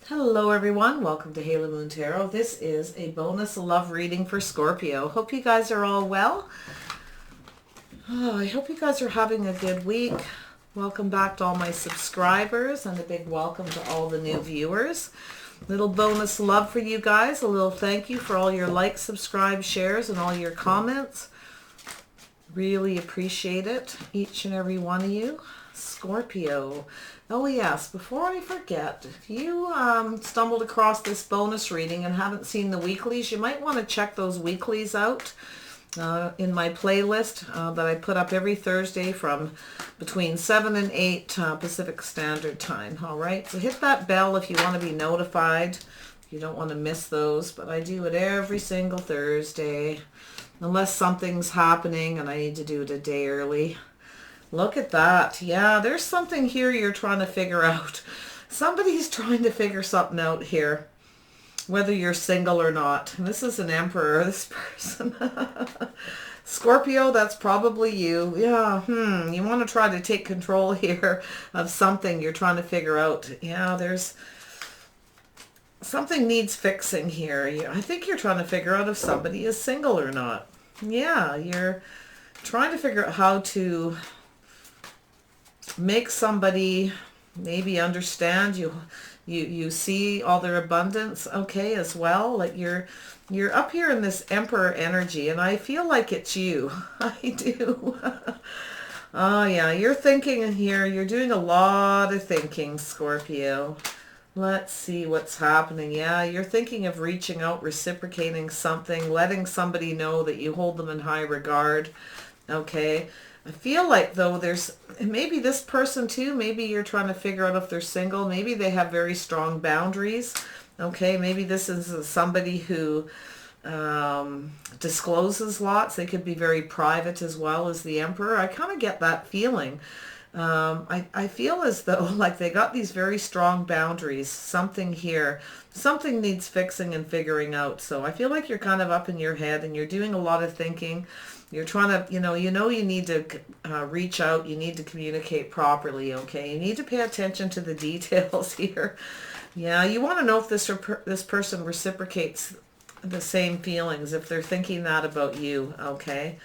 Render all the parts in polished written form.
Hello everyone, welcome to Halo Moon Tarot. This is a bonus love reading for Scorpio. Hope you guys are all well. I hope you guys are having a good week. Welcome back to all my subscribers and a big welcome to all the new viewers. Little bonus love for you guys, a little thank you for all your likes, subscribe, shares, and all your comments. Really appreciate it, each and every one of you. Scorpio. Oh yes, before I forget, if you stumbled across this bonus reading and haven't seen the weeklies, you might want to check those weeklies out in my playlist that I put up every Thursday from between 7 and 8 Pacific Standard Time. All right, so hit that bell if you want to be notified. You don't want to miss those, but I do it every single Thursday unless something's happening and I need to do it a day early. Look at that. Yeah, there's something here you're trying to figure out. Somebody's trying to figure something out here, whether you're single or not. And this is an emperor, this person. Scorpio, that's probably you. Yeah, you want to try to take control here of something you're trying to figure out. Yeah, there's something needs fixing here. I think you're trying to figure out if somebody is single or not. Yeah, you're trying to figure out how to make somebody maybe understand you see all their abundance, okay, as well. Like you're up here in this emperor energy, and I feel like it's you. I do. Oh yeah, you're thinking here, you're doing a lot of thinking, Scorpio. Let's see what's happening. Yeah, you're thinking of reaching out, reciprocating something, letting somebody know that you hold them in high regard, okay. I feel like, though, there's maybe this person, too, maybe you're trying to figure out if they're single. Maybe they have very strong boundaries, okay? Maybe this is somebody who discloses lots. They could be very private as well as the Emperor. I kind of get that feeling. I feel as though, like, they got these very strong boundaries. Something here, something needs fixing and figuring out. So I feel like you're kind of up in your head and you're doing a lot of thinking. You're trying to, you need to reach out. You need to communicate properly, okay? You need to pay attention to the details here. Yeah, you want to know if this person reciprocates the same feelings, if they're thinking that about you, okay?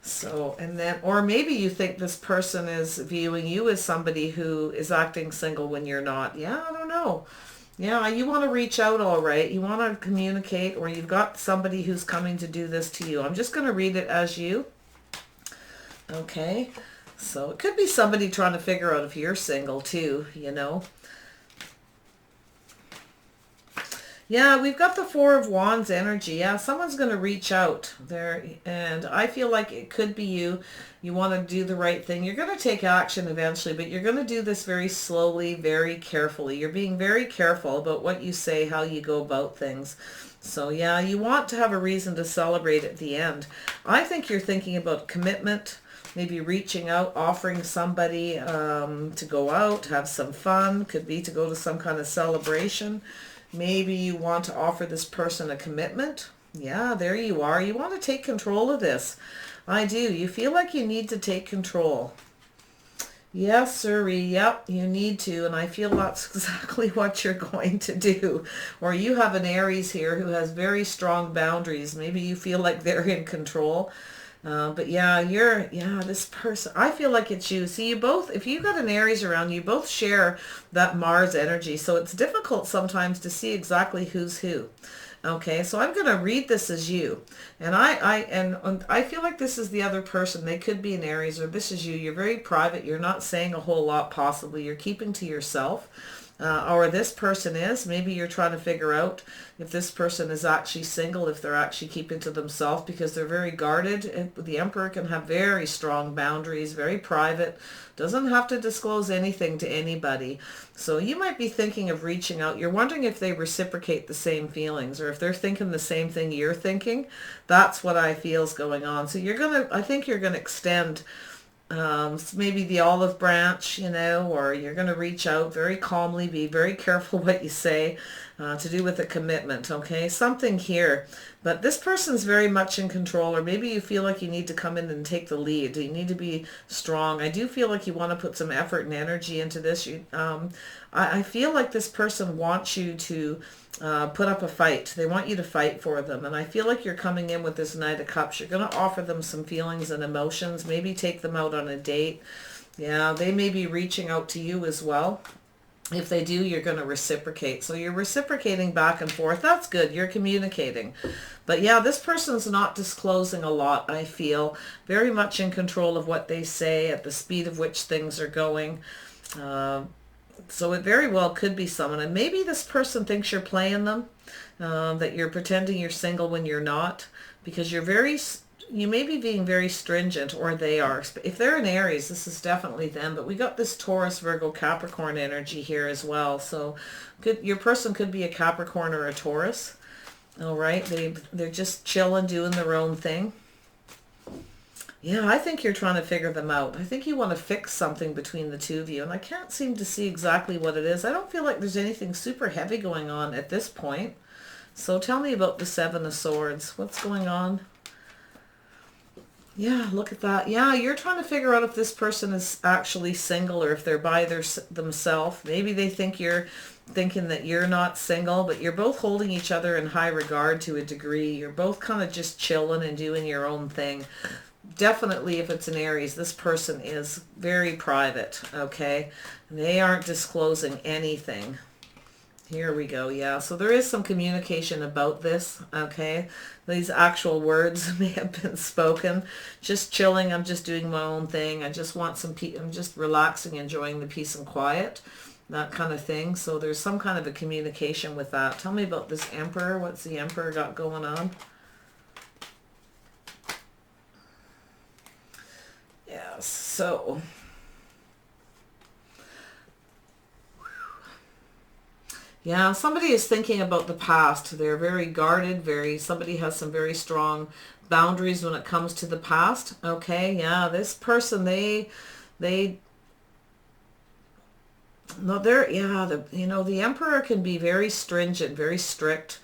So, and then, or maybe you think this person is viewing you as somebody who is acting single when you're not. Yeah, I don't know. Yeah, you want to reach out, all right. You want to communicate, or you've got somebody who's coming to do this to you. I'm just going to read it as you. Okay. So it could be somebody trying to figure out if you're single too, Yeah, we've got the Four of Wands energy. Yeah, someone's going to reach out there, and I feel like it could be you. You want to do the right thing. You're going to take action eventually, but you're going to do this very slowly, very carefully. You're being very careful about what you say, how you go about things. So yeah, you want to have a reason to celebrate at the end. I think you're thinking about commitment, maybe reaching out, offering somebody to go out, have some fun. Could be to go to some kind of celebration. Maybe you want to offer this person a commitment. Yeah, there you are. You want to take control of this. I do. You feel like you need to take control. Yes, sirree. Yep, you need to. And I feel that's exactly what you're going to do. Or you have an Aries here who has very strong boundaries. Maybe you feel like they're in control. But yeah, this person, I feel like it's you. See, you both, if you got an Aries around, you both share that Mars energy. So it's difficult sometimes to see exactly who's who. Okay, so I'm going to read this as you. And I feel like this is the other person. They could be an Aries, or this is you. You're very private. You're not saying a whole lot, possibly. You're keeping to yourself. Or this person is. Maybe you're trying to figure out if this person is actually single, if they're actually keeping to themselves, because they're very guarded. And the Emperor can have very strong boundaries, very private, doesn't have to disclose anything to anybody. So you might be thinking of reaching out. You're wondering if they reciprocate the same feelings, or if they're thinking the same thing you're thinking. That's what I feel is going on. So I think you're going to extend maybe the olive branch, or you're going to reach out very calmly, be very careful what you say, to do with a commitment, okay? Something here. But this person's very much in control, or maybe you feel like you need to come in and take the lead. You need to be strong. I do feel like you want to put some effort and energy into this. I feel like this person wants you to put up a fight. They want you to fight for them. And I feel like you're coming in with this Knight of Cups. You're going to offer them some feelings and emotions. Maybe take them out on a date. Yeah, they may be reaching out to you as well. If they do, you're going to reciprocate. So you're reciprocating back and forth. That's good. You're communicating. But yeah, this person's not disclosing a lot, I feel. Very much in control of what they say, at the speed of which things are going. So it very well could be someone. And maybe this person thinks you're playing them, that you're pretending you're single when you're not. Because you may be being very stringent, or they are. If they're in Aries, this is definitely them. But we got this Taurus, Virgo, Capricorn energy here as well. So your person could be a Capricorn or a Taurus. All right. They're just chilling, doing their own thing. Yeah, I think you're trying to figure them out. I think you want to fix something between the two of you. And I can't seem to see exactly what it is. I don't feel like there's anything super heavy going on at this point. So tell me about the Seven of Swords. What's going on? Yeah, look at that. Yeah, you're trying to figure out if this person is actually single or if they're by themselves. Maybe they think you're thinking that you're not single, but you're both holding each other in high regard to a degree. You're both kind of just chilling and doing your own thing. Definitely, if it's an Aries, this person is very private, okay? They aren't disclosing anything. Here we go. Yeah, so there is some communication about this, okay? These actual words may have been spoken. Just chilling. I'm just doing my own thing. I just want some peace. I'm just relaxing, enjoying the peace and quiet, that kind of thing. So there's some kind of a communication with that. Tell me about this Emperor. What's the Emperor got going on? Yes, so... yeah, somebody is thinking about the past. They're very guarded, somebody has some very strong boundaries when it comes to the past. Okay, yeah, this person, no, the Emperor can be very stringent, very strict,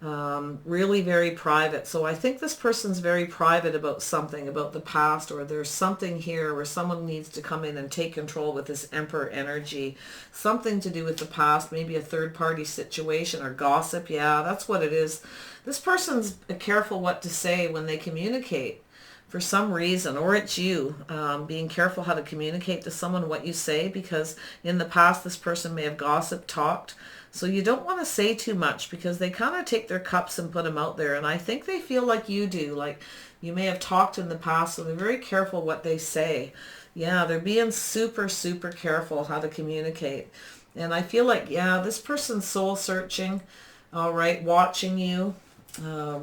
really very private. So I think this person's very private about something, about the past, or there's something here where someone needs to come in and take control with this Emperor energy. Something to do with the past, maybe a third-party situation or gossip. Yeah, that's what it is. This person's careful what to say when they communicate for some reason, or it's you being careful how to communicate to someone what you say, because in the past this person may have gossiped, talked. So you don't want to say too much, because they kind of take their cups and put them out there. And I think they feel like you do, like you may have talked in the past, so they're very careful what they say. Yeah, they're being super, super careful how to communicate. And I feel like, yeah, this person's soul searching, all right, watching you,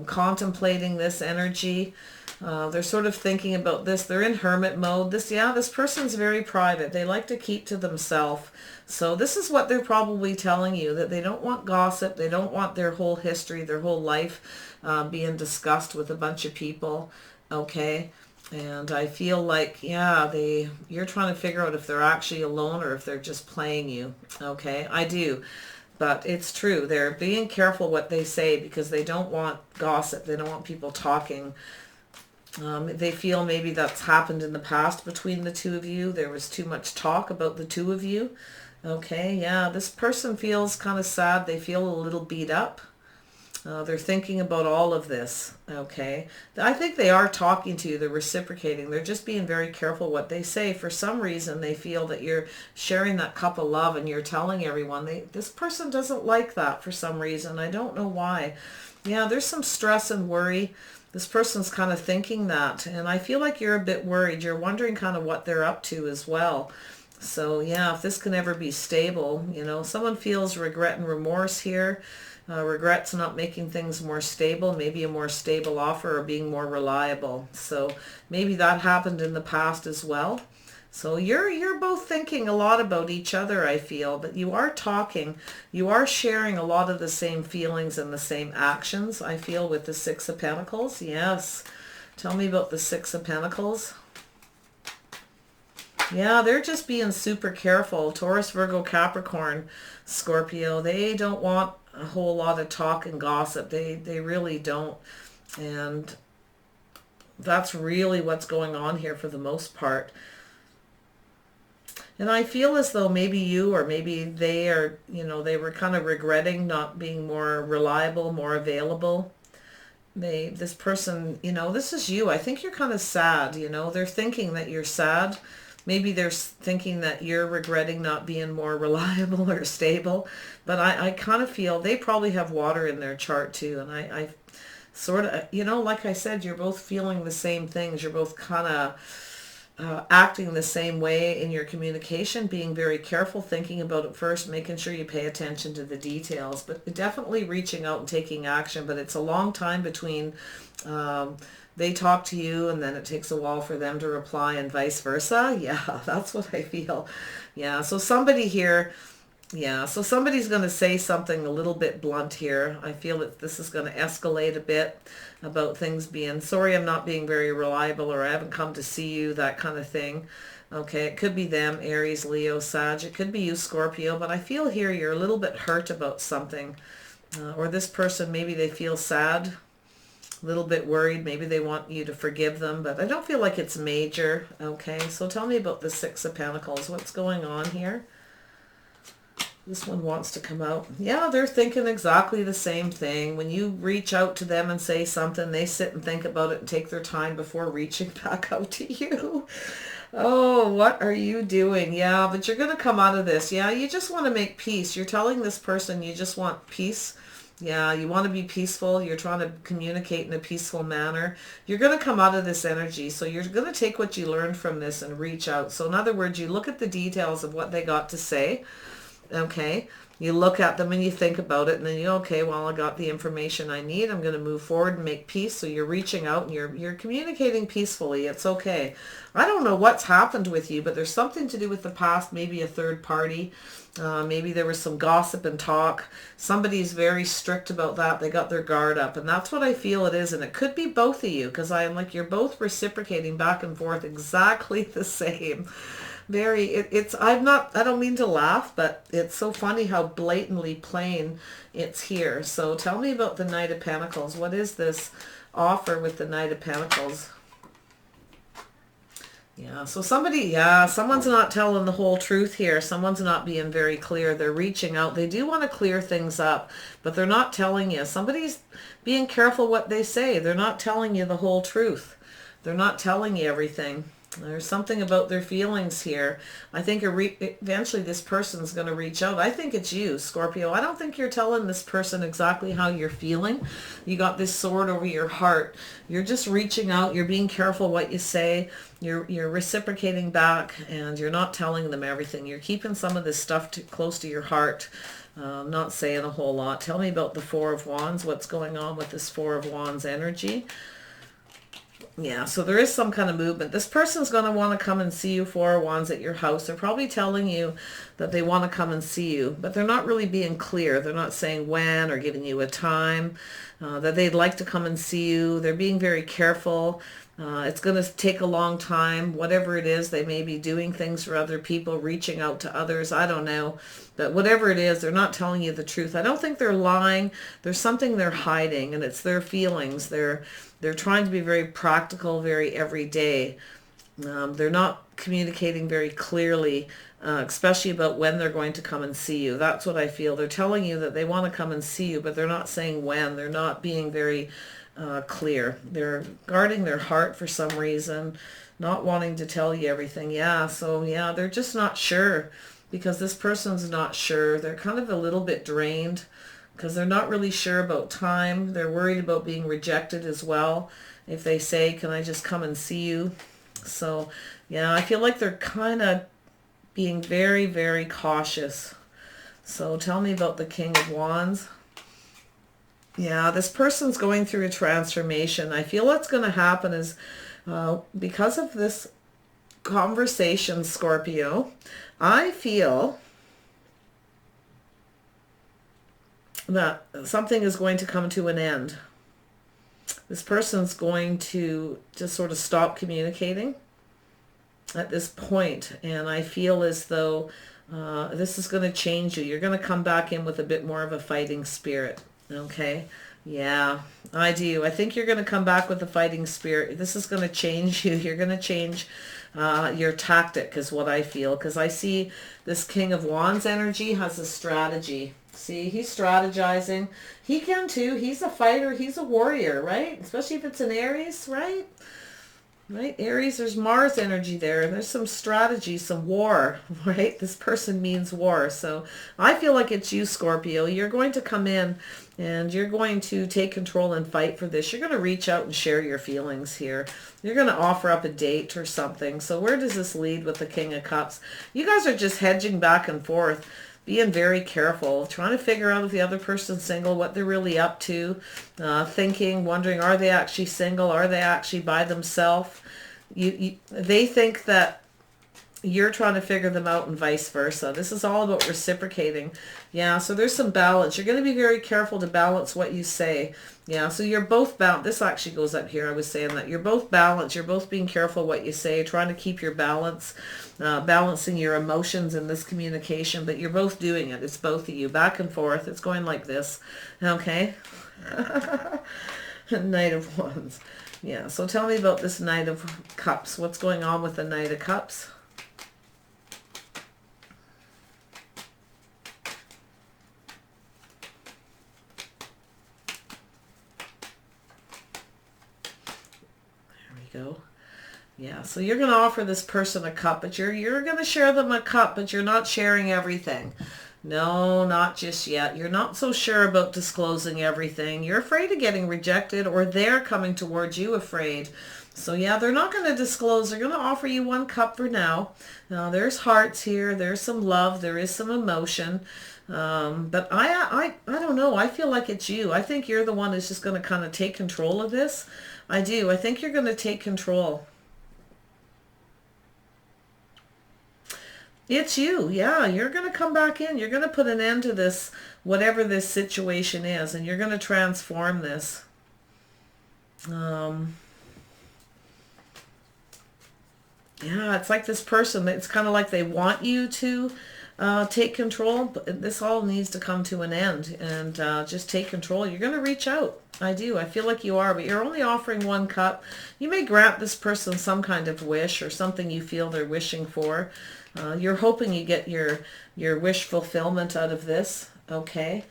contemplating this energy. They're sort of thinking about this. They're in hermit mode. This person's very private. They like to keep to themselves. So this is what they're probably telling you, that they don't want gossip. They don't want their whole history, their whole life being discussed with a bunch of people. Okay. And I feel like, yeah, you're trying to figure out if they're actually alone or if they're just playing you. Okay. I do. But it's true. They're being careful what they say because they don't want gossip. They don't want people talking. They feel maybe that's happened in the past between the two of you. There was too much talk about the two of you. Okay, yeah, this person feels kind of sad. They feel a little beat up. They're thinking about all of this. Okay, I think they are talking to you. They're reciprocating. They're just being very careful what they say. For some reason, they feel that you're sharing that cup of love and you're telling everyone. This person doesn't like that for some reason. I don't know why. Yeah, there's some stress and worry. This person's kind of thinking that, and I feel like you're a bit worried. You're wondering kind of what they're up to as well. So yeah, if this can ever be stable, someone feels regret and remorse here. Regrets not making things more stable, maybe a more stable offer or being more reliable. So maybe that happened in the past as well. So you're both thinking a lot about each other, I feel, but you are talking. You are sharing a lot of the same feelings and the same actions, I feel, with the Six of Pentacles. Yes. Tell me about the Six of Pentacles. Yeah, they're just being super careful. Taurus, Virgo, Capricorn, Scorpio, they don't want a whole lot of talk and gossip. They really don't. And that's really what's going on here for the most part. And I feel as though maybe you or maybe they are, you know, they were kind of regretting not being more reliable, more available. This person, you know, this is you. I think you're kind of sad, you know. They're thinking that you're sad. Maybe they're thinking that you're regretting not being more reliable or stable. But I kind of feel they probably have water in their chart too. And I sort of, you know, like I said, you're both feeling the same things. You're both kind of acting the same way in your communication, being very careful, thinking about it first, making sure you pay attention to the details, but definitely reaching out and taking action. But it's a long time between they talk to you and then it takes a while for them to reply and vice versa. Yeah, that's what I feel. Yeah, so somebody here, yeah, so somebody's going to say something a little bit blunt here. I feel that this is going to escalate a bit about things being, sorry, I'm not being very reliable, or I haven't come to see you, that kind of thing. Okay, it could be them, Aries, Leo, Sag. It could be you, Scorpio, but I feel here you're a little bit hurt about something. Or this person, maybe they feel sad, a little bit worried. Maybe they want you to forgive them, but I don't feel like it's major. Okay, so tell me about the Six of Pentacles. What's going on here? This one wants to come out. Yeah, they're thinking exactly the same thing. When you reach out to them and say something, they sit and think about it and take their time before reaching back out to you. Oh, what are you doing? Yeah, but you're going to come out of this. Yeah, you just want to make peace. You're telling this person you just want peace. Yeah, you want to be peaceful. You're trying to communicate in a peaceful manner. You're going to come out of this energy. So you're going to take what you learned from this and reach out. So in other words, you look at the details of what they got to say. Okay, you look at them and you think about it, and then you, okay, well, I got the information I need. I'm going to move forward and make peace. So you're reaching out and you're communicating peacefully. It's okay. I don't know what's happened with you, but there's something to do with the past, maybe a third party. Maybe there was some gossip and talk. Somebody's very strict about that. They got their guard up, and that's what I feel it is. And it could be both of you, because I'm like, you're both reciprocating back and forth exactly the same. I don't mean to laugh, but it's so funny how blatantly plain it's here. So tell me about the Knight of Pentacles. What is this offer with the Knight of Pentacles? Yeah, so someone's not telling the whole truth here. Someone's not being very clear. They're reaching out. They do want to clear things up, but they're not telling you. Somebody's being careful what they say. They're not telling you the whole truth. They're not telling you everything. There's something about their feelings here. I think eventually this person's going to reach out. I think it's you, Scorpio. I don't think you're telling this person exactly how you're feeling. You got this sword over your heart. You're just reaching out. You're being careful what you say. You're reciprocating back, and you're not telling them everything. You're keeping some of this stuff close to your heart. Not saying a whole lot. Tell me about the Four of Wands. What's going on with this Four of Wands energy? Yeah, so there is some kind of movement. This person's going to want to come and see you, Four of Wands, at your house. They're probably telling you that they want to come and see you, but they're not really being clear. They're not saying when or giving you a time, that they'd like to come and see you. They're being very careful. It's going to take a long time. Whatever it is, they may be doing things for other people, reaching out to others. I don't know. But whatever it is, they're not telling you the truth. I don't think they're lying. There's something they're hiding, and it's their feelings. They're trying to be very practical, very everyday. They're not communicating very clearly, especially about when they're going to come and see you. That's what I feel. They're telling you that they want to come and see you, but they're not saying when. They're not being very clear. They're guarding their heart for some reason, not wanting to tell you everything. Yeah, so yeah, they're just not sure, because this person's not sure. They're kind of a little bit drained because they're not really sure about time. They're worried about being rejected as well. If they say, can I just come and see you? So yeah, I feel like they're kind of being very, very cautious. So tell me about the King of Wands. Yeah, this person's going through a transformation. I feel what's going to happen is because of this conversation, Scorpio, I feel that something is going to come to an end. This person's going to just sort of stop communicating at this point, and I feel as though this is going to change you. You're going to come back in with a bit more of a fighting spirit. Okay. Yeah, I do. I think you're going to come back with a fighting spirit. This is going to change you. You're going to change your tactic is what I feel. Because I see this King of Wands energy has a strategy. See, he's strategizing. He can too. He's a fighter. He's a warrior, right? Especially if it's an Aries, right? Right, Aries, there's Mars energy there, and there's some strategy, some war, right? This person means war. So I feel like it's you, Scorpio. You're going to come in and you're going to take control and fight for this. You're going to reach out and share your feelings here. You're going to offer up a date or something. So where does this lead with the King of Cups? You guys are just hedging back and forth, being very careful, trying to figure out if the other person's single, what they're really up to, thinking, wondering, are they actually single? Are they actually by themselves? They think that you're trying to figure them out and vice versa. This is all about reciprocating. Yeah, so there's some balance. You're going to be very careful to balance what you say. Yeah, so you're both balanced. This actually goes up here. I was saying that you're both balanced. You're both being careful what you say, trying to keep your balance, balancing your emotions in this communication, but you're both doing it. It's both of you, back and forth. It's going like this. Okay? Knight of Wands. Yeah, so tell me about this Knight of Cups. What's going on with the Knight of Cups? Go. Yeah, so you're going to offer this person a cup, but you're going to share them a cup, but you're not sharing everything. No, not just yet. You're not so sure about disclosing everything. You're afraid of getting rejected, or they're coming towards you afraid. So yeah, they're not going to disclose. They're going to offer you one cup for now. Now there's hearts here. There's some love. There is some emotion. But I don't know. I feel like it's you. I think you're the one who's just going to kind of take control of this. I do. I think you're going to take control. It's you. Yeah, you're going to come back in. You're going to put an end to this, whatever this situation is, and you're going to transform this. Yeah, it's like this person. It's kind of like they want you to take control, but this all needs to come to an end, and just take control. You're going to reach out. I do. I feel like you are, but you're only offering one cup. You may grant this person some kind of wish or something you feel they're wishing for. You're hoping you get your wish fulfillment out of this. Okay.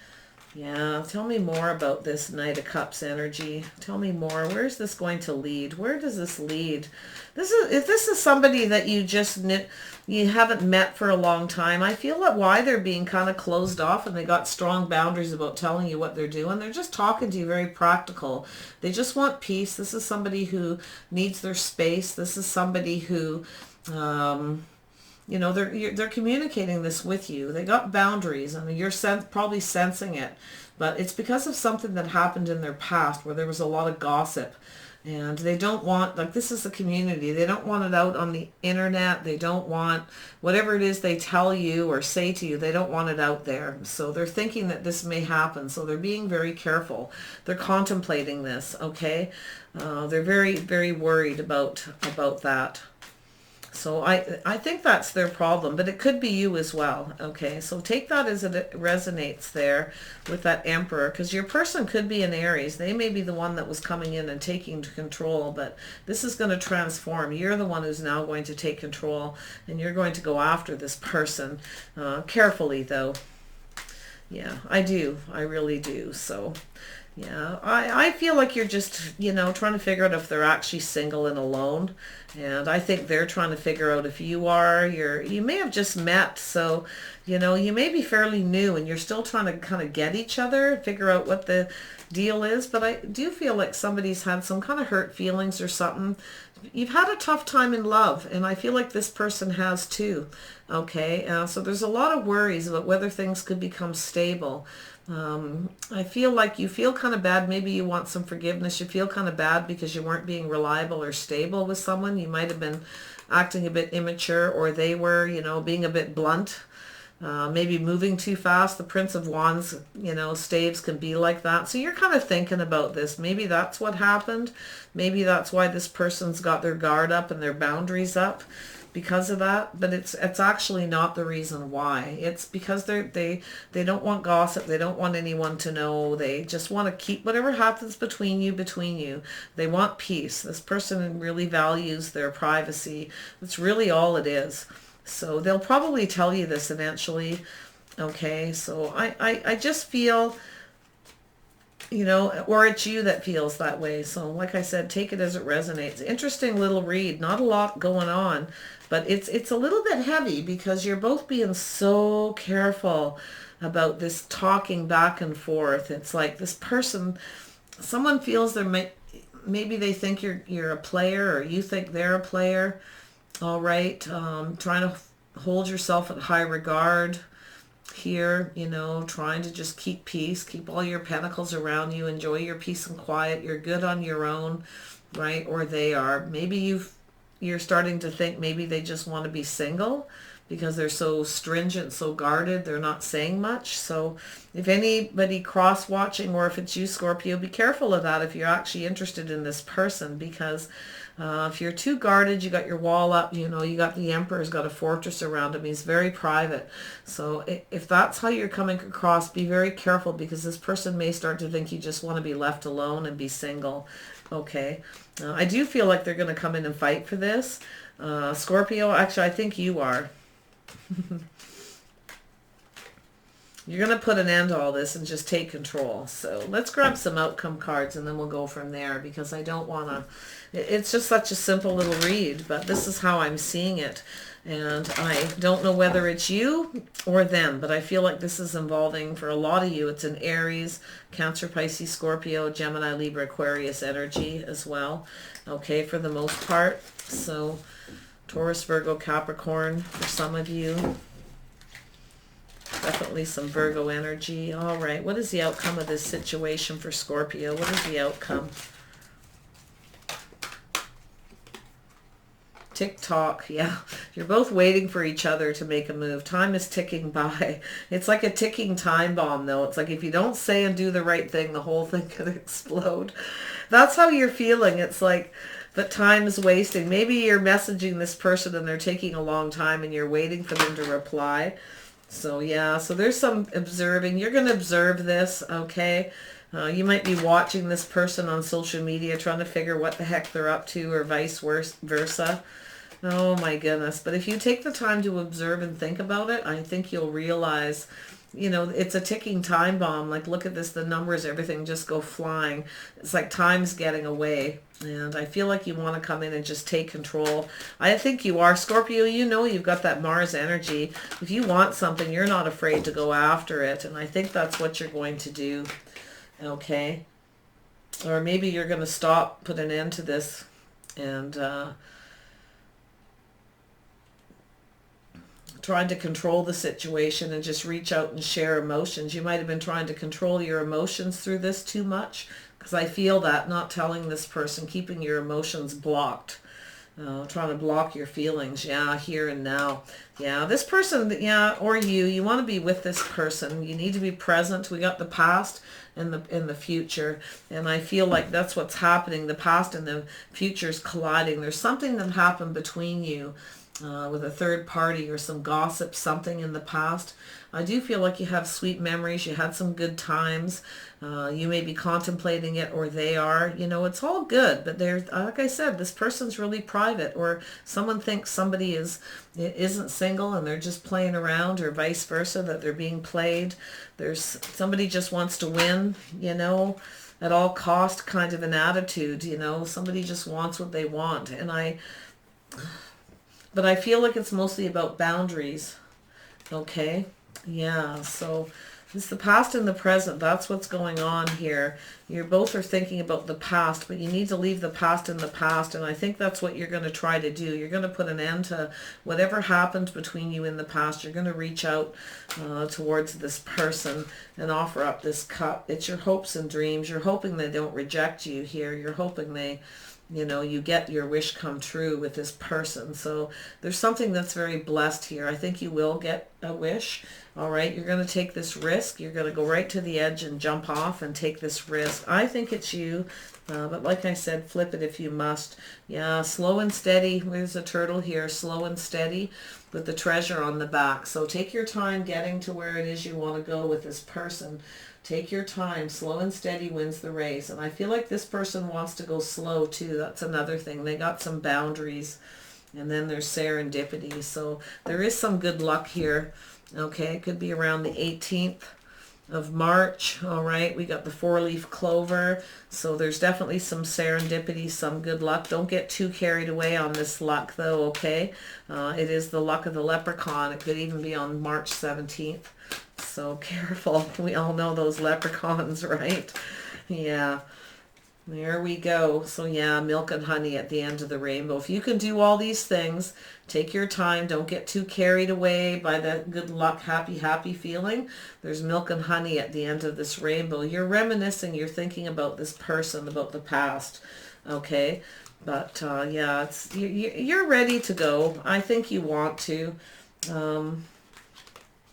Yeah, tell me more about this Knight of Cups energy. Tell me more. Where's this going to lead? Where does this lead? If this is somebody that you haven't met for a long time, I feel that why they're being kind of closed off and they got strong boundaries about telling you what they're doing. They're just talking to you very practical. They just want peace. This is somebody who needs their space. This is somebody who you know, they're communicating this with you. They got boundaries. I mean, you're probably sensing it, but it's because of something that happened in their past where there was a lot of gossip, and they don't want, like, this is a community. They don't want it out on the internet. They don't want whatever it is they tell you or say to you. They don't want it out there. So they're thinking that this may happen. So they're being very careful. They're contemplating this. Okay, they're very, very worried about that. So I think that's their problem, but it could be you as well. Okay, so take that as it resonates there with that Emperor, because your person could be an Aries. They may be the one that was coming in and taking control, but this is going to transform. You're the one who's now going to take control, and you're going to go after this person. Carefully, though. Yeah, I do. I really do. So yeah, I feel like you're just, you know, trying to figure out if they're actually single and alone. And I think they're trying to figure out if you are. You may have just met, so, you know, you may be fairly new and you're still trying to kind of get each other, figure out what the deal is. But I do feel like somebody's had some kind of hurt feelings or something. You've had a tough time in love, and I feel like this person has too. Okay, so there's a lot of worries about whether things could become stable. I feel like you feel kind of bad. Maybe you want some forgiveness. You feel kind of bad because you weren't being reliable or stable with someone. You might have been acting a bit immature, or they were, you know, being a bit blunt. Maybe moving too fast. The Prince of Wands, you know, staves can be like that. So you're kind of thinking about this. Maybe that's what happened. Maybe that's why this person's got their guard up and their boundaries up, because of that, but it's actually not the reason why. It's because they don't want gossip. They don't want anyone to know. They just want to keep whatever happens between you, between you. They want peace. This person really values their privacy. That's really all it is. So they'll probably tell you this eventually. Okay, so I just feel, you know, or it's you that feels that way. So like I said, take it as it resonates. Interesting little read. Not a lot going on, but it's a little bit heavy because you're both being so careful about this talking back and forth. It's like this person, someone feels maybe they think you're a player, or you think they're a player. All right, trying to hold yourself at high regard here, you know, trying to just keep peace, keep all your pentacles around you, enjoy your peace and quiet. You're good on your own, right? Or they are. Maybe you're starting to think maybe they just want to be single because they're so stringent, so guarded, they're not saying much. So if anybody cross-watching, or if it's you, Scorpio, be careful of that if you're actually interested in this person, because if you're too guarded, you got your wall up, you know, you got the Emperor's got a fortress around him. He's very private. So if that's how you're coming across, be very careful, because this person may start to think you just want to be left alone and be single. Okay. I do feel like they're going to come in and fight for this. Scorpio, actually, I think you are. You're going to put an end to all this and just take control. So let's grab some outcome cards and then we'll go from there, because I don't want to... It's just such a simple little read, but this is how I'm seeing it. And I don't know whether it's you or them, but I feel like this is involving, for a lot of you, it's an Aries, Cancer, Pisces, Scorpio, Gemini, Libra, Aquarius energy as well. Okay, for the most part. So Taurus, Virgo, Capricorn for some of you. Definitely some Virgo energy. All right, what is the outcome of this situation for Scorpio? What is the outcome? Tick-tock, yeah. You're both waiting for each other to make a move. Time is ticking by. It's like a ticking time bomb, though. It's like if you don't say and do the right thing, the whole thing could explode. That's how you're feeling. It's like that time is wasting. Maybe you're messaging this person and they're taking a long time and you're waiting for them to reply. So yeah, so there's some observing. You're going to observe this, okay? You might be watching this person on social media trying to figure what the heck they're up to, or vice versa. Oh my goodness. But if you take the time to observe and think about it, I think you'll realize, you know, it's a ticking time bomb. Like, look at this, the numbers, everything just go flying. It's like time's getting away. And I feel like you want to come in and just take control. I think you are, Scorpio. You know you've got that Mars energy. If you want something, you're not afraid to go after it. And I think that's what you're going to do. Okay. Or maybe you're going to stop, put an end to this, and trying to control the situation and just reach out and share emotions. You might have been trying to control your emotions through this too much, because I feel that, not telling this person, keeping your emotions blocked. Trying to block your feelings, yeah, here and now. Yeah, this person, yeah, or you want to be with this person. You need to be present. We got the past and the future, and I feel like that's what's happening. The past and the future is colliding. There's something that happened between you with a third party, or some gossip, something in the past. I do feel like you have sweet memories. You had some good times. You may be contemplating it, or they are. You know, it's all good. But they're, like I said, this person's really private, or someone thinks somebody isn't single and they're just playing around, or vice versa, that they're being played. There's somebody just wants to win, you know, at all cost kind of an attitude. You know, somebody just wants what they want. But I feel like it's mostly about boundaries. Okay. Yeah, so it's the past and the present. That's what's going on here. You both are thinking about the past, but you need to leave the past in the past, and I think that's what you're going to try to do. You're going to put an end to whatever happened between you in the past. You're going to reach out towards this person and offer up this cup. It's your hopes and dreams. You're hoping they don't reject you here. You're hoping they you know, you get your wish come true with this person. So there's something that's very blessed here. I think you will get a wish. All right, you're going to take this risk. You're going to go right to the edge and jump off and take this risk. I think it's you. But like I said, flip it if you must. Yeah, slow and steady. There's a turtle here, slow and steady with the treasure on the back. So take your time getting to where it is you want to go with this person. Take your time. Slow and steady wins the race. And I feel like this person wants to go slow too. That's another thing. They got some boundaries. And then there's serendipity. So there is some good luck here. Okay, it could be around the 18th of March. All right, we got the 4-leaf clover. So there's definitely some serendipity, some good luck. Don't get too carried away on this luck though, okay? It is the luck of the leprechaun. It could even be on March 17th. So careful. We all know those leprechauns, right? Yeah. There we go. So yeah, milk and honey at the end of the rainbow. If you can do all these things, take your time. Don't get too carried away by that good luck, happy, happy feeling. There's milk and honey at the end of this rainbow. You're reminiscing. You're thinking about this person, about the past. Okay. But yeah, you're ready to go. I think you want to.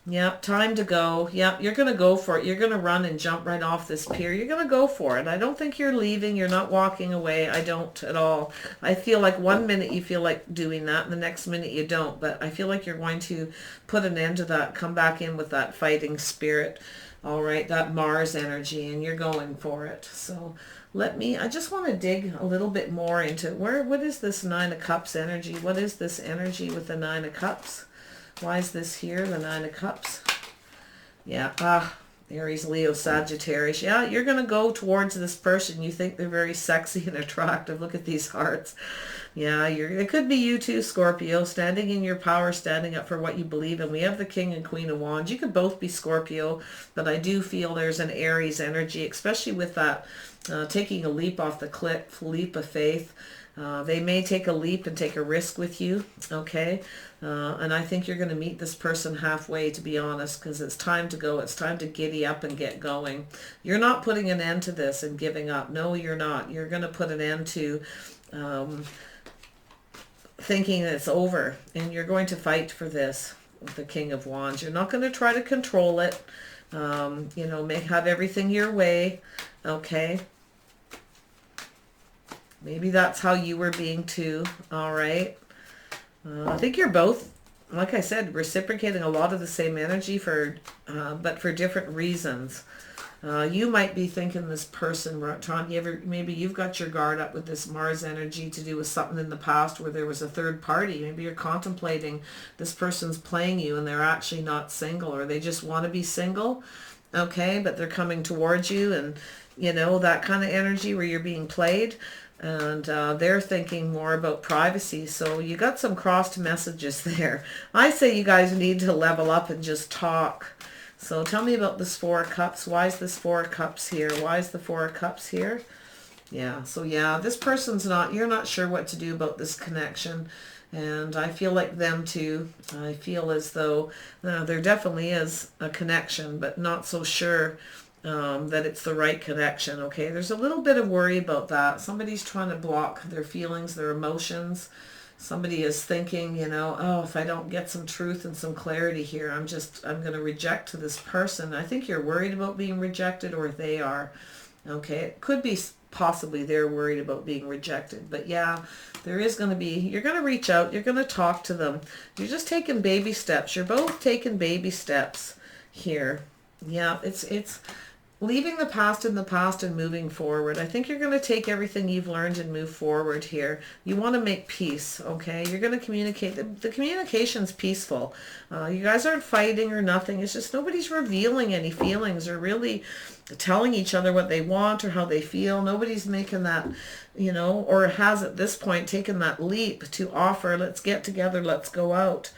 Yep, time to go. Yep, you're going to go for it. You're going to run and jump right off this pier. You're going to go for it. I don't think you're leaving. You're not walking away. I don't at all. I feel like one minute you feel like doing that and the next minute you don't. But I feel like you're going to put an end to that. Come back in with that fighting spirit. All right, that Mars energy, and you're going for it. So I just want to dig a little bit more into what is this 9 of Cups energy? What is this energy with the 9 of Cups? Why is this here, the 9 of Cups? Yeah, Aries, Leo, Sagittarius. Yeah, you're going to go towards this person. You think they're very sexy and attractive. Look at these hearts. Yeah, it could be you too, Scorpio, standing in your power, standing up for what you believe in. We have the King and Queen of Wands. You could both be Scorpio, but I do feel there's an Aries energy, especially with that taking a leap off the cliff, leap of faith. They may take a leap and take a risk with you, okay? And I think you're going to meet this person halfway, to be honest, because it's time to go. It's time to giddy up and get going. You're not putting an end to this and giving up. No, you're not. You're going to put an end to thinking it's over, and you're going to fight for this, the King of Wands. You're not going to try to control it. You know, have everything your way, okay? Maybe that's how you were being too. All right. I think you're both, like I said, reciprocating a lot of the same energy but for different reasons. You might be thinking this person, maybe you've got your guard up with this Mars energy to do with something in the past where there was a third party. Maybe you're contemplating this person's playing you and they're actually not single, or they just want to be single. Okay. But they're coming towards you, and you know, that kind of energy where you're being played. And they're thinking more about privacy. So you got some crossed messages there. I say you guys need to level up and just talk. So tell me about this 4 of Cups. Why is this 4 of Cups here? Why is the 4 of Cups here? Yeah, so yeah, this person's you're not sure what to do about this connection. And I feel like them too. I feel as though there definitely is a connection, but not so sure that it's the right connection, okay? There's a little bit of worry about that. Somebody's trying to block their feelings, their emotions. Somebody is thinking, you know, oh, if I don't get some truth and some clarity here, I'm going to reject this person. I think you're worried about being rejected, or they are, okay? It could be possibly they're worried about being rejected. But yeah, there is going to be, you're going to reach out, you're going to talk to them. You're just taking baby steps. You're both taking baby steps here. Yeah, it's leaving the past in the past and moving forward. I think you're going to take everything you've learned and move forward here. You want to make peace, okay? You're going to communicate. The communication's peaceful. You guys aren't fighting or nothing. It's just nobody's revealing any feelings or really telling each other what they want or how they feel. Nobody's making that, you know, or has at this point taken that leap to offer, let's get together, let's go out.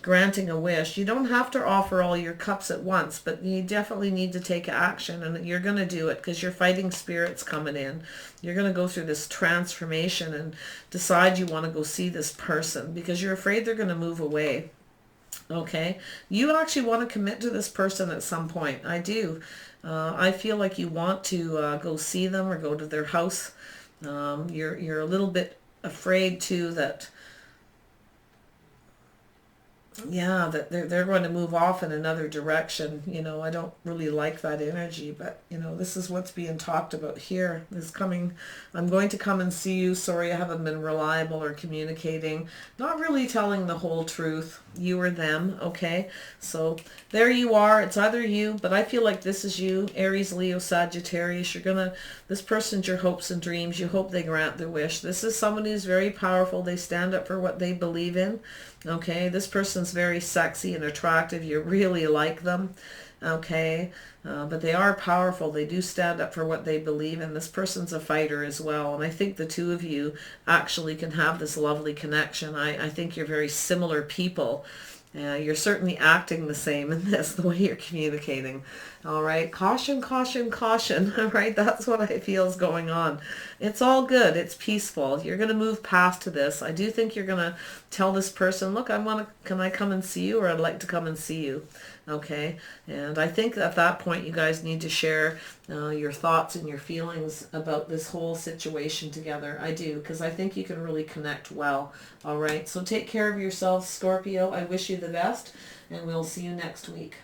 Granting a wish. You don't have to offer all your cups at once, but you definitely need to take action, and you're going to do it because your fighting spirit's coming in. You're going to go through this transformation and decide you want to go see this person because you're afraid they're going to move away. Okay? You actually want to commit to this person at some point. I do. I feel like you want to go see them or go to their house. You're a little bit afraid too that, yeah, that they're going to move off in another direction. I don't really like that energy, but this is what's being talked about here. Is coming, I'm going to come and see you. Sorry, I haven't been reliable or communicating, not really telling the whole truth, you or them. Okay, so there you are. It's either you, but I feel like this is you, Aries, Leo, Sagittarius. This person's your hopes and dreams. You hope they grant their wish. This is someone who's very powerful. They stand up for what they believe in. Okay, this person's very sexy and attractive. You really like them. Okay, but they are powerful. They do stand up for what they believe in. This person's a fighter as well. And I think the two of you actually can have this lovely connection. I think you're very similar people. You're certainly acting the same in this, the way you're communicating. All right, caution, caution, caution. All right, that's what I feel is going on. It's all good. It's peaceful. You're going to move past to this. I do think you're going to tell this person, look, can I come and see you, or I'd like to come and see you. Okay, and I think at that point you guys need to share your thoughts and your feelings about this whole situation together. I do, because I think you can really connect well. All right, so take care of yourselves, Scorpio. I wish you the best, and we'll see you next week.